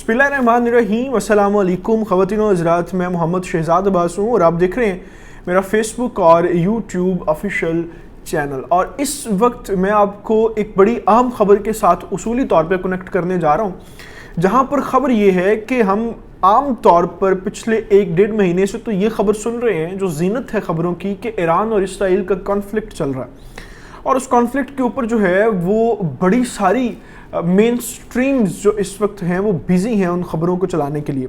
बिस्मिल्लाहिर्रहमानिर्रहीम, अस्सलाम वालेकुम ख़वातीन व हज़रात। मैं मोहम्मद शहज़ाद अब्बास हूँ और आप देख रहे हैं मेरा फेसबुक और यूट्यूब ऑफिशियल चैनल। और इस वक्त मैं आपको एक बड़ी अहम ख़बर के साथ उसूली तौर पे कनेक्ट करने जा रहा हूँ, जहाँ पर ख़बर ये है कि हम आम तौर पर पिछले 1-1.5 महीने से तो ये ख़बर सुन रहे हैं, जो ज़ीनत है ख़बरों की, कि ईरान और इसराइल का कॉन्फ्लिक्ट चल रहा है। और उस कॉन्फ्लिक्ट के ऊपर जो है वो बड़ी सारी मेन स्ट्रीम्स जो इस वक्त हैं वो बिज़ी हैं उन ख़बरों को चलाने के लिए।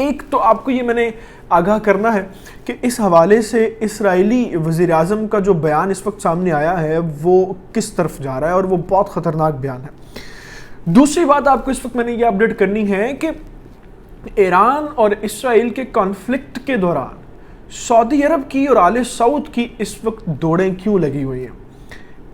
एक तो आपको ये मैंने आगाह करना है कि इस हवाले से इसराइली वज़ीर-ए-आज़म का जो बयान इस वक्त सामने आया है वो किस तरफ जा रहा है, और वो बहुत ख़तरनाक बयान है। दूसरी बात आपको इस वक्त मैंने ये अपडेट करनी है कि ईरान और इसराइल के कॉन्फ्लिक्ट के दौरान सऊदी अरब की और आले सऊद की इस वक्त दौड़ें क्यों लगी हुई हैं।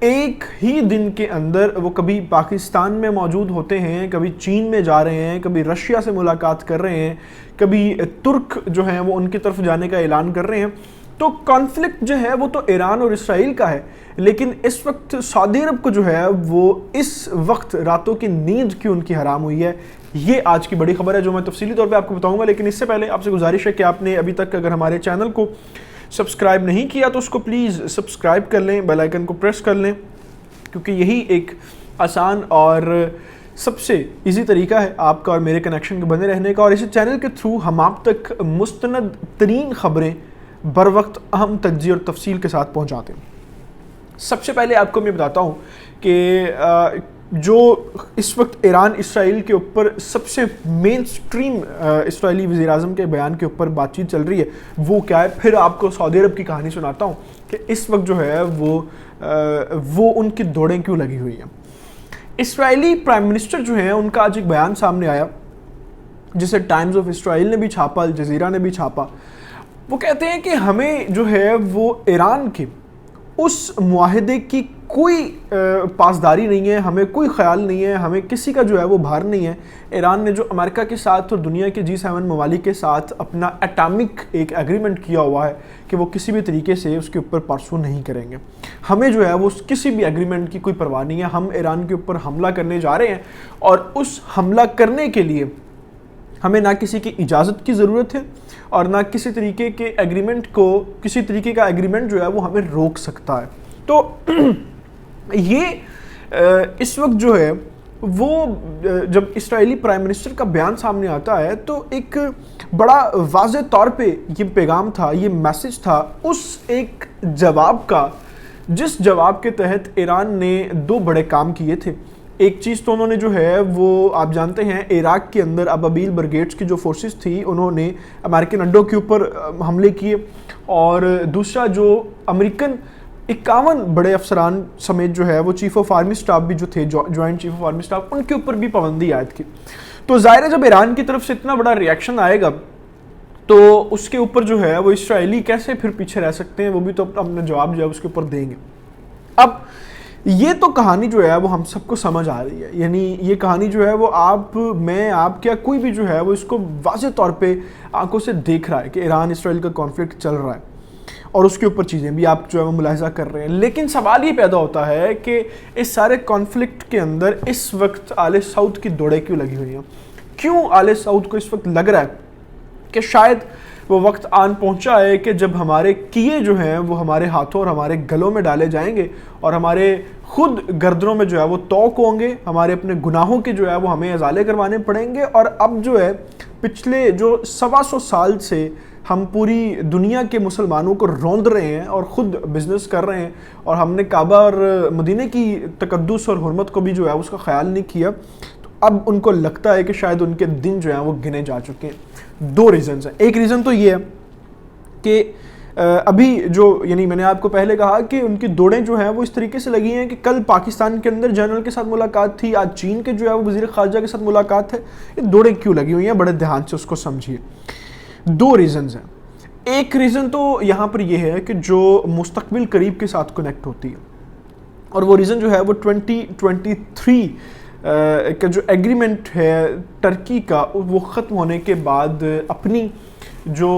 एक ही दिन के अंदर वो कभी पाकिस्तान में मौजूद होते हैं, कभी चीन में जा रहे हैं, कभी रशिया से मुलाकात कर रहे हैं, कभी तुर्क जो हैं वो उनकी तरफ जाने का ऐलान कर रहे हैं। तो कॉन्फ्लिक्ट जो है वो तो ईरान और इसराइल का है, लेकिन इस वक्त सऊदी अरब को जो है वो इस वक्त रातों की नींद क्यों उनकी हराम हुई है, ये आज की बड़ी खबर है जो मैं तफसीली तौर पे आपको बताऊंगा। लेकिन इससे पहले आपसे गुजारिश है कि आपने अभी तक अगर हमारे चैनल को सब्सक्राइब नहीं किया तो उसको प्लीज़ सब्सक्राइब कर लें, बेल आइकन को प्रेस कर लें, क्योंकि यही एक आसान और सबसे इजी तरीका है आपका और मेरे कनेक्शन के बने रहने का। और इस चैनल के थ्रू हम आप तक मुस्तनद तरीन ख़बरें बर वक्त अहम तज्ज़िया और तफसील के साथ पहुँचाते हैं। सबसे पहले आपको मैं बताता हूँ कि जो इस वक्त ईरान इसराइल के ऊपर सबसे मेन स्ट्रीम इसराइली वज़ीर-ए-आज़म के बयान के ऊपर बातचीत चल रही है वो क्या है। फिर आपको सऊदी अरब की कहानी सुनाता हूँ कि इस वक्त जो है वो उनकी दौड़ें क्यों लगी हुई हैं। इसराइली प्राइम मिनिस्टर जो हैं उनका आज एक बयान सामने आया, जिसे टाइम्स ऑफ इसराइल ने भी छापा, अल जज़ीरा ने भी छापा। वो कहते हैं कि हमें जो है वो ईरान के उस मुआहदे की कोई पासदारी नहीं है, हमें कोई ख्याल नहीं है, हमें किसी का जो है वो भार नहीं है। ईरान ने जो अमेरिका के साथ और दुनिया के G7 ममालिक के साथ अपना एटॉमिक एक एग्रीमेंट किया हुआ है कि वो किसी भी तरीके से उसके ऊपर परसू नहीं करेंगे, हमें जो है वो किसी भी एग्रीमेंट की कोई परवाह नहीं है। हम ईरान के ऊपर हमला करने जा रहे हैं और उस हमला करने के लिए हमें ना किसी की इजाज़त की ज़रूरत है और ना किसी तरीके के एग्रीमेंट को, किसी तरीके का एग्रीमेंट जो है वो हमें रोक सकता है। तो ये इस वक्त जो है वो जब इसराइली प्राइम मिनिस्टर का बयान सामने आता है तो एक बड़ा वाज़ेह तौर पे ये पैगाम था, ये मैसेज था उस एक जवाब का, जिस जवाब के तहत ईरान ने 2 बड़े काम किए थे। एक चीज़ तो उन्होंने जो है वो आप जानते हैं इराक के अंदर अबाबील ब्रिगेड्स की जो फोर्सेस थी उन्होंने अमेरिकन अड्डों के ऊपर हमले किए, और दूसरा जो अमेरिकन 51 बड़े अफसरान समेत जो है वो चीफ ऑफ आर्मी स्टाफ भी जो थे, joint chief of army staff, उनके ऊपर भी पाबंदी आयद की। तो ज़ाहिर है जब ईरान की तरफ से इतना बड़ा रिएक्शन आएगा तो उसके ऊपर जो है वो इसराइली कैसे फिर पीछे रह सकते हैं, वो भी तो अपना जवाब जो है उसके ऊपर देंगे। अब ये तो कहानी जो है वो हम सबको समझ आ रही है, यानी ये कहानी जो है वो आप, मैं, आप, क्या कोई भी जो है वो इसको वाज़ेह तौर पे आंखों से देख रहा है कि ईरान इसराइल का कॉन्फ्लिक्ट चल रहा है और उसके ऊपर चीज़ें भी आप जो है वो मुलाहिज़ा कर रहे हैं। लेकिन सवाल ये पैदा होता है कि इस सारे कॉन्फ्लिक्ट के अंदर इस वक्त आले सऊद की दौड़ें क्यों लगी हुई हैं। क्यों आले सऊद को इस वक्त लग रहा है कि शायद वो वक्त आन पहुंचा है कि जब हमारे किए जो हैं वो हमारे हाथों और हमारे गलों में डाले जाएंगे और हमारे खुद गर्दनों में जो है वो तौक होंगे, हमारे अपने गुनाहों के जो है वो हमें अजाले करवाने पड़ेंगे। और अब जो है पिछले जो 125 साल से हम पूरी दुनिया के मुसलमानों को रौंद रहे हैं और ख़ुद बिज़नेस कर रहे हैं, और हमने काबा और मदीने की तकद्दुस और हुर्मत को भी जो है उसका ख्याल नहीं किया। तो अब उनको लगता है कि शायद उनके दिन जो हैं वो गिने जा चुके हैं। 2 रीज़न्स हैं। एक रीज़न तो ये है कि अभी जो, यानी मैंने आपको पहले कहा कि उनकी दौड़ें जो हैं वो इस तरीके से लगी हैं कि कल पाकिस्तान के अंदर जनरल के साथ मुलाकात थी, आज चीन के जो है वो वज़ीर ख़ारजा के साथ मुलाकात है। ये दौड़ें क्यों लगी हुई हैं, बड़े ध्यान से उसको समझिए। 2 रीज़न्स हैं। एक रीज़न तो यहाँ पर यह है कि जो मुस्तक़बिल करीब के साथ कनेक्ट होती है, और वो रीज़न जो है वो 2023 का जो एग्रीमेंट है टर्की का, वो ख़त्म होने के बाद अपनी जो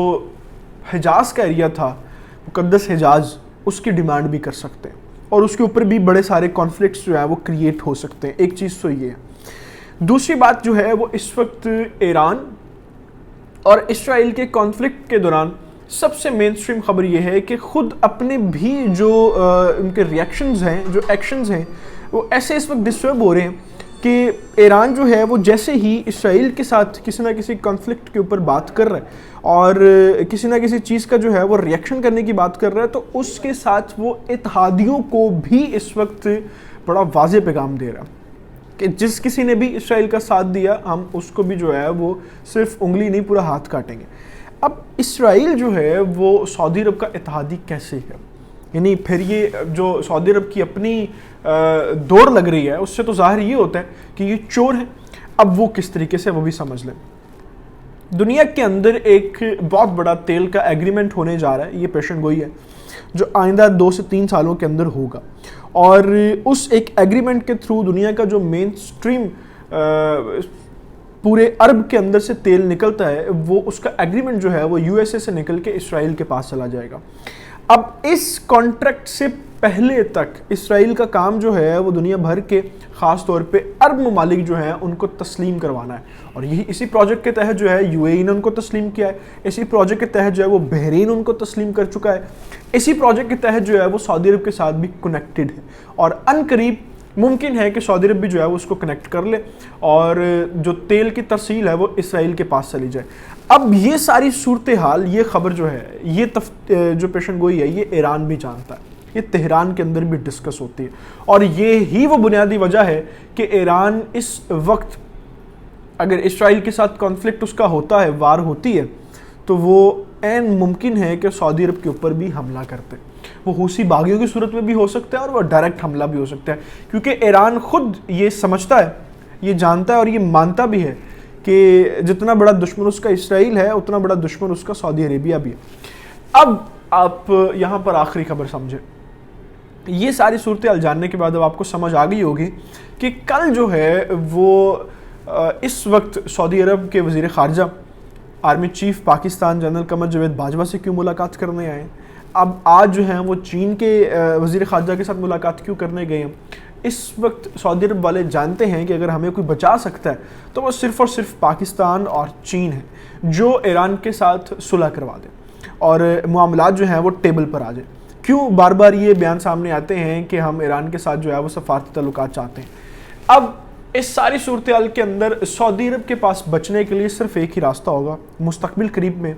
हिजाज़ का एरिया था, मुक़द्दस हिजाज़, उसकी डिमांड भी कर सकते हैं और उसके ऊपर भी बड़े सारे कॉन्फ्लिक्ट्स जो है वो क्रिएट हो सकते हैं। एक चीज़ तो ये है। دوسری بات جو ہے وہ اس وقت ایران اور اسرائیل کے کانفلکٹ کے دوران سب سے مین سٹریم خبر یہ ہے کہ خود اپنے بھی جو ان کے ریئیکشنز ہیں، جو ایکشنز ہیں، وہ ایسے اس وقت ڈسٹرب ہو رہے ہیں کہ ایران جو ہے وہ جیسے ہی اسرائیل کے ساتھ کسی نہ کسی کانفلکٹ کے اوپر بات کر رہا ہے اور کسی نہ کسی چیز کا جو ہے وہ ریئیکشن کرنے کی بات کر رہا ہے، تو اس کے ساتھ وہ اتحادیوں کو بھی اس وقت بڑا واضح پیغام دے رہا ہے کہ جس کسی نے بھی اسرائیل کا ساتھ دیا ہم اس کو بھی جو ہے وہ صرف انگلی نہیں پورا ہاتھ کاٹیں گے۔ اب اسرائیل جو ہے وہ سعودی عرب کا اتحادی کیسے ہے؟ یعنی پھر یہ جو سعودی عرب کی اپنی دوڑ لگ رہی ہے اس سے تو ظاہر یہ ہوتا ہے کہ یہ چور ہیں۔ اب وہ کس طریقے سے وہ بھی سمجھ لیں۔ دنیا کے اندر ایک بہت بڑا تیل کا ایگریمنٹ ہونے جا رہا ہے، یہ پیشن گوئی ہے جو آئندہ 2 سے 3 سالوں کے اندر ہوگا، اور اس ایک ایگریمنٹ کے تھرو دنیا کا جو مین سٹریم پورے عرب کے اندر سے تیل نکلتا ہے وہ اس کا ایگریمنٹ جو ہے وہ یو ایس اے سے نکل کے اسرائیل کے پاس چلا جائے گا۔ اب اس کانٹریکٹ سے پہلے تک اسرائیل کا کام جو ہے وہ دنیا بھر کے خاص طور پہ عرب ممالک جو ہیں ان کو تسلیم کروانا ہے، اور یہی اسی پروجیکٹ کے تحت جو ہے یو اے ای نے ان کو تسلیم کیا ہے، اسی پروجیکٹ کے تحت جو ہے وہ بحرین ان کو تسلیم کر چکا ہے، اسی پروجیکٹ کے تحت جو ہے وہ سعودی عرب کے ساتھ بھی کنیکٹڈ ہے، اور ان قریب ممکن ہے کہ سعودی عرب بھی جو ہے وہ اس کو کنیکٹ کر لے اور جو تیل کی ترسیل ہے وہ اسرائیل کے پاس چلی جائے۔ اب یہ ساری صورتحال، یہ خبر جو ہے، یہ جو پیشن گوئی ہے، یہ ایران بھی جانتا ہے، یہ تہران کے اندر بھی ڈسکس ہوتی ہے، اور یہی وہ بنیادی وجہ ہے کہ ایران اس وقت اگر اسرائیل کے ساتھ کانفلکٹ اس کا ہوتا ہے، وار ہوتی ہے، تو وہ عین ممکن ہے کہ سعودی عرب کے اوپر بھی حملہ کرتے ہیں۔ وہ حوثی باغیوں کی صورت میں بھی ہو سکتا ہے اور وہ ڈائریکٹ حملہ بھی ہو سکتا ہے، کیونکہ ایران خود یہ سمجھتا ہے، یہ جانتا ہے اور یہ مانتا بھی ہے کہ جتنا بڑا دشمن اس کا اسرائیل ہے اتنا بڑا دشمن اس کا سعودی عربیہ بھی ہے۔ اب آپ یہاں پر آخری خبر سمجھیں، یہ ساری صورتحال جاننے کے بعد اب آپ کو سمجھ آ گئی ہوگی کہ کل جو ہے وہ اس وقت سعودی عرب کے وزیر خارجہ army chief Pakistan general Qamar Javed Bajwa سے کیوں ملاقات کرنے آئے ہیں، اب آج جو ہیں وہ چین کے وزیر خارجہ کے ساتھ ملاقات کیوں کرنے گئے ہیں۔ اس وقت سعودی عرب والے جانتے ہیں کہ اگر ہمیں کوئی بچا سکتا ہے تو وہ صرف اور صرف پاکستان اور چین ہے جو ایران کے ساتھ صلح کروا دیں اور معاملات جو ہیں وہ ٹیبل پر آ جائیں۔ کیوں بار بار یہ بیان سامنے آتے ہیں کہ ہم ایران کے ساتھ جو ہے وہ سفارتی تعلقات چاہتے ہیں؟ اب اس ساری صورتحال کے اندر سعودی عرب کے پاس بچنے کے لیے صرف ایک ہی راستہ ہوگا، مستقبل قریب میں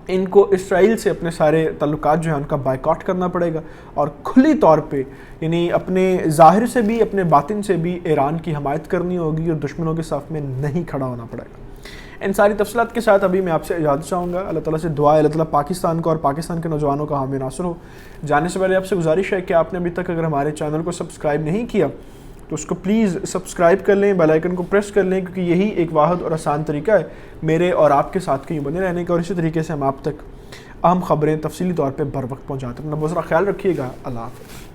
ان کو اسرائیل سے اپنے سارے تعلقات جو ہیں ان کا بائیکاٹ کرنا پڑے گا، اور کھلی طور پہ یعنی اپنے ظاہر سے بھی اپنے باطن سے بھی ایران کی حمایت کرنی ہوگی اور دشمنوں کے صف میں نہیں کھڑا ہونا پڑے گا۔ ان ساری تفصیلات کے ساتھ ابھی میں آپ سے اجازت چاہوں گا۔ اللہ تعالیٰ سے دعا ہے اللہ تعالیٰ پاکستان کو اور پاکستان کے نوجوانوں کا حامی ناصر ہو۔ جانے سے پہلے آپ سے گزارش ہے کہ آپ نے ابھی تک اگر ہمارے چینل کو سبسکرائب نہیں کیا تو اس کو پلیز سبسکرائب کر لیں، بیل آئیکن کو پریس کر لیں، کیونکہ یہی ایک واحد اور آسان طریقہ ہے میرے اور آپ کے ساتھ کہیں بنے رہنے کا، اور اسی طریقے سے ہم آپ تک اہم خبریں تفصیلی طور پہ بر وقت پہنچاتے ہیں۔ اپنا بہت سارا خیال رکھیے گا۔ اللہ حافظ۔